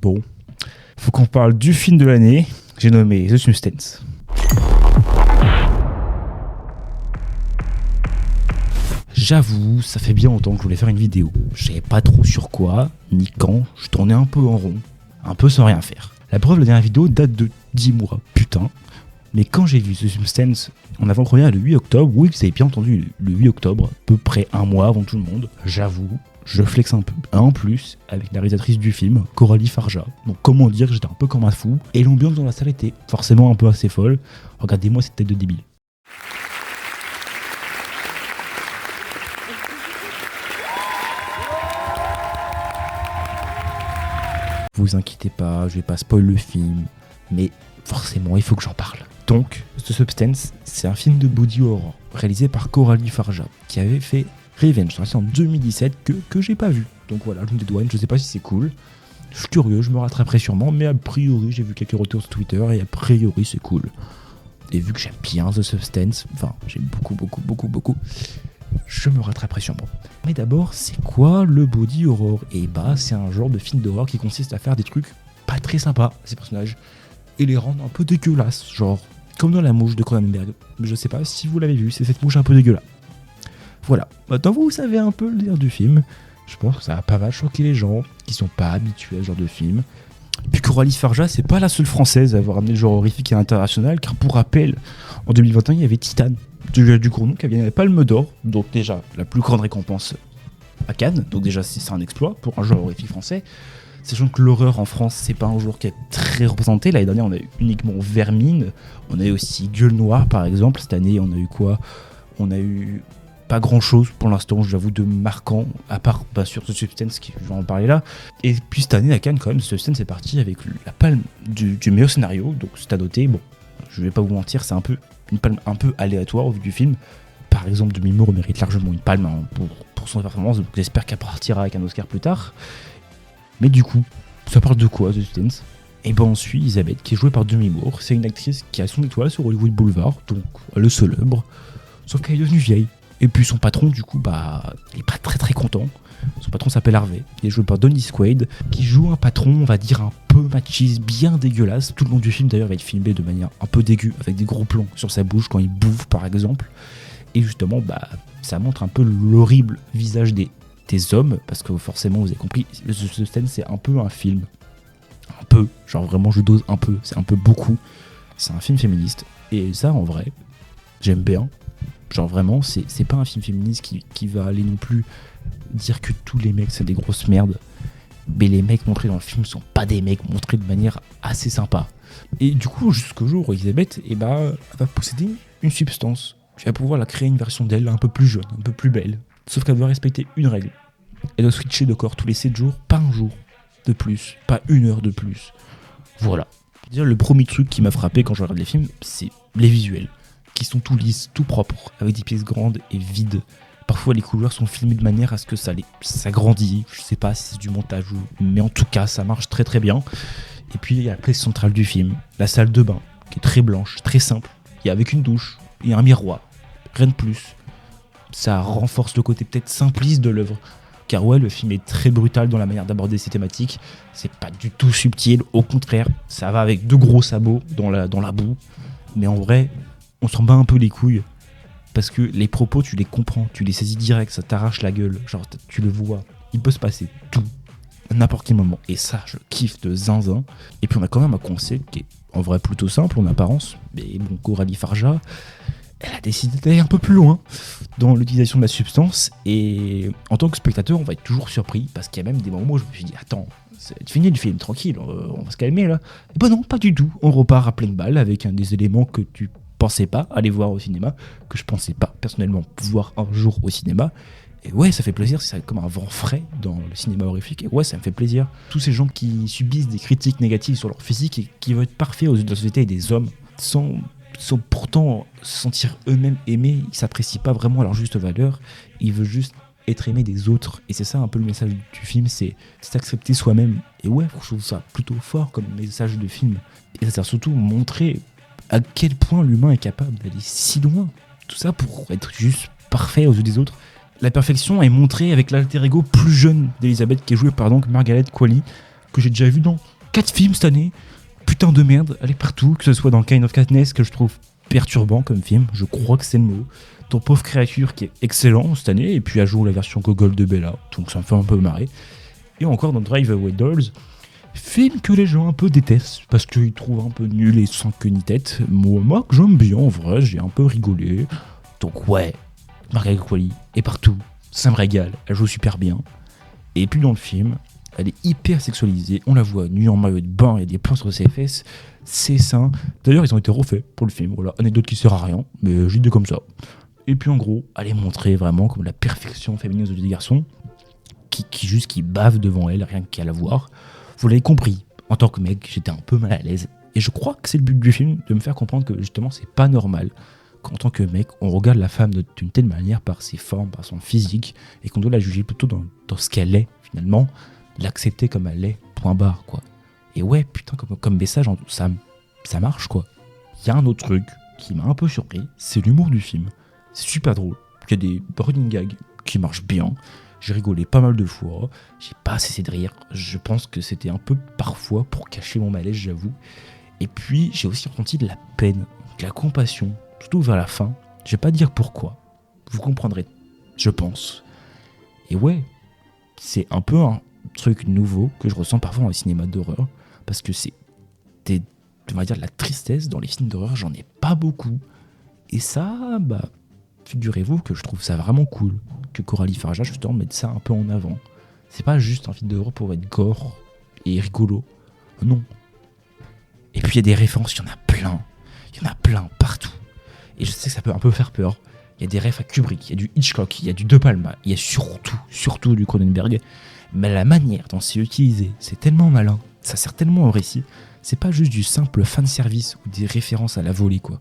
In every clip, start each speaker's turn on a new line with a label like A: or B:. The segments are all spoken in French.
A: Bon, faut qu'on parle du film de l'année. J'ai nommé The Substance. J'avoue, ça fait bien longtemps que je voulais faire une vidéo. Je savais pas trop sur quoi, ni quand. Je tournais un peu en rond, un peu sans rien faire. La preuve, la dernière vidéo date de 10 mois, putain. Mais quand j'ai vu The Substance en avant-première le 8 octobre, oui, vous avez bien entendu, le 8 octobre, à peu près un mois avant tout le monde, j'avoue, je flex un peu. En plus, avec la réalisatrice du film, Coralie Farja. Donc comment dire que j'étais un peu comme un fou. Et l'ambiance dans la salle était forcément un peu assez folle. Regardez-moi cette tête de débile. Vous inquiétez pas, je vais pas spoil le film, mais forcément il faut que j'en parle. Donc, The Substance, c'est un film de body horror réalisé par Coralie Farja, qui avait fait Revenge, sorti en 2017, que j'ai pas vu. Donc voilà, je me dédouane, je sais pas si c'est cool. Je suis curieux, je me rattraperai sûrement, mais a priori j'ai vu quelques retours sur Twitter et a priori c'est cool. Et vu que j'aime bien The Substance, enfin j'aime beaucoup, je me rattraperai sûrement. Mais d'abord, c'est quoi le body horror ? Et bah, c'est un genre de film d'horreur qui consiste à faire des trucs pas très sympas, ces personnages, et les rendre un peu dégueulasses, genre comme dans La Mouche de Cronenberg. Je sais pas si vous l'avez vu, c'est cette mouche un peu dégueulasse. Voilà, maintenant vous savez un peu l'air du film. Je pense que ça va pas mal choquer les gens qui sont pas habitués à ce genre de film. Puis Coralie Farja, c'est pas la seule française à avoir amené le genre horrifique à l'international, car pour rappel, en 2021, il y avait Titane, du gros nom, qui avait gagné la Palme d'Or, donc déjà la plus grande récompense à Cannes, donc déjà c'est un exploit pour un genre horrifique français, sachant que l'horreur en France c'est pas un genre qui est très représenté. L'année dernière on a eu uniquement Vermine, on a eu aussi Gueule Noire par exemple. Cette année on a eu quoi ? On a eu pas grand chose pour l'instant, j'avoue, de marquant, à part bien sûr The Substance, qui je vais en parler là. Et puis cette année à Cannes quand même, The Substance est parti avec la palme du meilleur scénario, donc c'est à noter. Bon, je vais pas vous mentir, c'est un peu une palme un peu aléatoire au vu du film. Par exemple, Demi Moore mérite largement une palme pour son performance, donc j'espère qu'elle partira avec un Oscar plus tard. Mais du coup, ça parle de quoi, The Substance ? Et ben on suit Elisabeth, qui est jouée par Demi Moore. C'est une actrice qui a son étoile sur Hollywood Boulevard, donc elle est célèbre, sauf qu'elle est devenue vieille. Et puis son patron, du coup, bah, il est pas très content. Son patron s'appelle Harvey, il est joué par Dennis Quaid, qui joue un patron, on va dire, un peu machiste, bien dégueulasse. Tout le long du film, d'ailleurs, va être filmé de manière un peu dégueu, avec des gros plans sur sa bouche quand il bouffe, par exemple. Et justement, bah, ça montre un peu l'horrible visage des hommes, parce que forcément, vous avez compris, The Substance, c'est un peu un film. Un peu, genre vraiment, je dose un peu, c'est un peu beaucoup. C'est un film féministe. Et ça, en vrai, j'aime bien. Genre vraiment, c'est pas un film féministe qui va aller non plus dire que tous les mecs c'est des grosses merdes. Mais les mecs montrés dans le film sont pas des mecs montrés de manière assez sympa. Et du coup, jusqu'au jour où Elisabeth elle va posséder une substance. Tu vas pouvoir la créer une version d'elle un peu plus jeune, un peu plus belle. Sauf qu'elle doit respecter une règle. Elle doit switcher de corps tous les 7 jours, pas un jour de plus, pas une heure de plus. Voilà. Le premier truc qui m'a frappé quand je regarde les films, c'est les visuels, qui sont tout lisses, tout propres, avec des pièces grandes et vides. Parfois les couleurs sont filmées de manière à ce que ça grandit. Je sais pas si c'est du montage mais en tout cas ça marche très bien. Et puis il y a la pièce centrale du film, la salle de bain, qui est très blanche, très simple. Il y a avec une douche et un miroir, rien de plus. Ça renforce le côté peut-être simpliste de l'œuvre. Car ouais, le film est très brutal dans la manière d'aborder ces thématiques. C'est pas du tout subtil, au contraire, ça va avec de gros sabots dans la boue. Mais en vrai, on s'en bat un peu les couilles. Parce que les propos, tu les comprends, tu les saisis direct, ça t'arrache la gueule. Genre, tu le vois, il peut se passer tout, à n'importe quel moment. Et ça, je kiffe de zinzin. Et puis on a quand même un concept qui est en vrai plutôt simple en apparence. Mais bon, Coralie Farja, elle a décidé d'aller un peu plus loin dans l'utilisation de la substance. Et en tant que spectateur, on va être toujours surpris. Parce qu'il y a même des moments où je me suis dit, attends, c'est fini le film, tranquille, on va se calmer là. Et bah non, pas du tout. On repart à pleine balle avec des éléments que tu pensais pas aller voir au cinéma, que je pensais pas personnellement voir un jour au cinéma. Et ouais, ça fait plaisir, c'est comme un vent frais dans le cinéma horrifique. Et ouais, ça me fait plaisir. Tous ces gens qui subissent des critiques négatives sur leur physique et qui veulent être parfaits aux yeux de la société et des hommes, sans pourtant se sentir eux-mêmes aimés, ils s'apprécient pas vraiment à leur juste valeur, ils veulent juste être aimés des autres. Et c'est ça un peu le message du film, c'est s'accepter soi-même. Et ouais, je trouve ça plutôt fort comme message de film. Et ça sert surtout à montrer à quel point l'humain est capable d'aller si loin. Tout ça pour être juste parfait aux yeux des autres. La perfection est montrée avec l'alter ego plus jeune d'Elisabeth, qui est jouée par donc Margaret Qualley, que j'ai déjà vu dans 4 films cette année. Putain de merde, elle est partout, que ce soit dans Kind of Katniss, que je trouve perturbant comme film, je crois que c'est le mot. Ton pauvre créature qui est excellent cette année, et puis à jour la version Gogol de Bella, donc ça me fait un peu marrer. Et encore dans Drive Away Dolls, film que les gens un peu détestent, parce qu'ils trouvent un peu nul et sans queue ni tête. Moi que j'aime bien en vrai, j'ai un peu rigolé. Donc ouais, Margaret Qualley est partout, ça me régale, elle joue super bien. Et puis dans le film, elle est hyper sexualisée, on la voit nue en maillot de bain, il y a des plans sur ses fesses, ses seins. D'ailleurs, ils ont été refaits pour le film, voilà, anecdote qui sert à rien, mais j'ai dit comme ça. Et puis en gros, elle est montrée vraiment comme la perfection féminine des garçons, qui bave devant elle, rien qu'à la voir. Vous l'avez compris, en tant que mec, j'étais un peu mal à l'aise. Et je crois que c'est le but du film, de me faire comprendre que justement, c'est pas normal qu'en tant que mec, on regarde la femme d'une telle manière par ses formes, par son physique, et qu'on doit la juger plutôt dans ce qu'elle est, finalement, l'accepter comme elle est, point barre, quoi. Et ouais, putain, comme message, ça marche, quoi. Il y a un autre truc qui m'a un peu surpris, c'est l'humour du film. C'est super drôle, il y a des running gags qui marchent bien, j'ai rigolé pas mal de fois, j'ai pas cessé de rire, je pense que c'était un peu parfois pour cacher mon malaise, j'avoue. Et puis, j'ai aussi ressenti de la peine, de la compassion, surtout vers la fin. Je vais pas dire pourquoi, vous comprendrez, je pense. Et ouais, c'est un peu un truc nouveau que je ressens parfois dans les cinémas d'horreur, parce que on va dire, de la tristesse dans les films d'horreur, j'en ai pas beaucoup. Et ça, figurez-vous que je trouve ça vraiment cool que Coralie Farja justement mette ça un peu en avant. C'est pas juste un film d'horreur pour être gore et rigolo, non. Et puis il y a des références, il y en a plein partout. Et je sais que ça peut un peu faire peur. Il y a des refs à Kubrick, il y a du Hitchcock, il y a du De Palma, il y a surtout du Cronenberg. Mais la manière dont c'est utilisé, c'est tellement malin, ça sert tellement au récit. C'est pas juste du simple fanservice ou des références à la volée, quoi.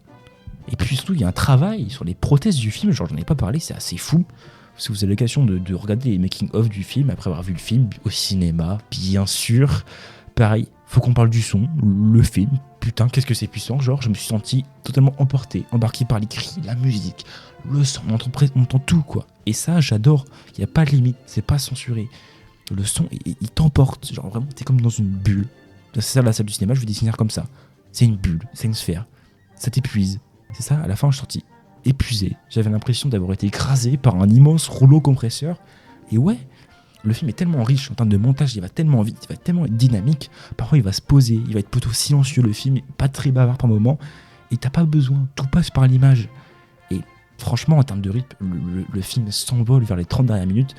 A: Et puis surtout, il y a un travail sur les prothèses du film, genre j'en ai pas parlé, c'est assez fou. Si vous avez l'occasion de regarder les making-of du film, après avoir vu le film au cinéma, bien sûr, pareil, faut qu'on parle du son, le film, putain, qu'est-ce que c'est puissant, genre je me suis senti totalement embarqué par les cris, la musique, le son, on entend tout, quoi. Et ça, j'adore, il n'y a pas de limite, c'est pas censuré. Le son, il t'emporte, genre vraiment, t'es comme dans une bulle. C'est ça la salle du cinéma, je vais définir comme ça. C'est une bulle, c'est une sphère, ça t'épuise. C'est ça, à la fin, je suis sorti épuisé. J'avais l'impression d'avoir été écrasé par un immense rouleau compresseur. Et ouais, le film est tellement riche en termes de montage, il va tellement vite, il va tellement être dynamique. Parfois, il va se poser, il va être plutôt silencieux, le film est pas très bavard par moment. Et t'as pas besoin, tout passe par l'image. Et franchement, en termes de rythme, le film s'envole vers les 30 dernières minutes.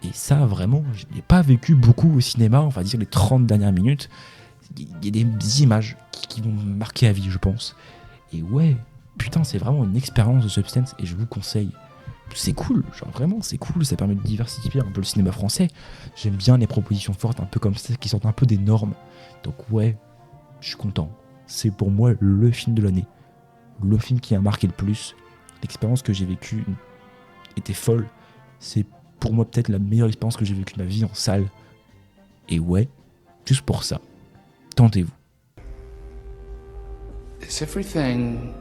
A: Et ça, vraiment, je l'ai pas vécu beaucoup au cinéma, on va dire les 30 dernières minutes. Il y a des images qui vont me marquer à vie, je pense. Et ouais, putain, c'est vraiment une expérience de Substance et je vous conseille. C'est cool, genre vraiment, c'est cool, ça permet de diversifier un peu le cinéma français. J'aime bien les propositions fortes, un peu comme ça, qui sortent un peu des normes. Donc ouais, je suis content. C'est pour moi le film de l'année. Le film qui a marqué le plus. L'expérience que j'ai vécue était folle. C'est pour moi peut-être la meilleure expérience que j'ai vécue de ma vie en salle. Et ouais, juste pour ça, tentez-vous.
B: Is everything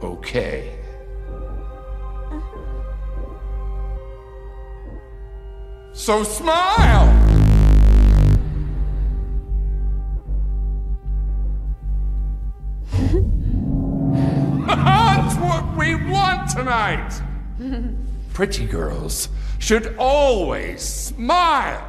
B: okay? So smile! That's what we want tonight! Pretty girls should always smile!